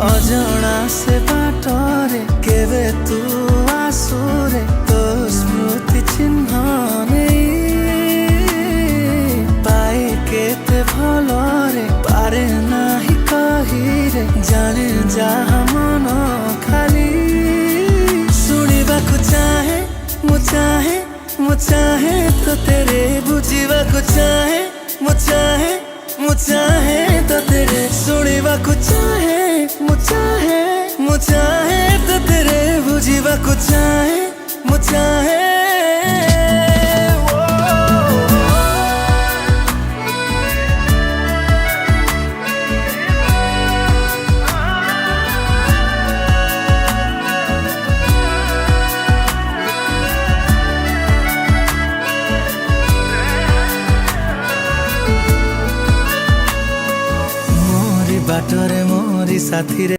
अजणा से बाटरे केवे तू आसुरे तो स्मृति चिन्ह नहीं पाए केते भलरे पारे नाही कहिरे जाने जहा मन खाली सुनिबाकु चाहे मु चाहे तो तेरे बुझिबाकु चाहे मु चाहे तो तेरे सुनिबाकु चाहे मु चाहे तो तेरे बुझिबाकु चाहे मु चाहे बाटरे मोरी साथी रे।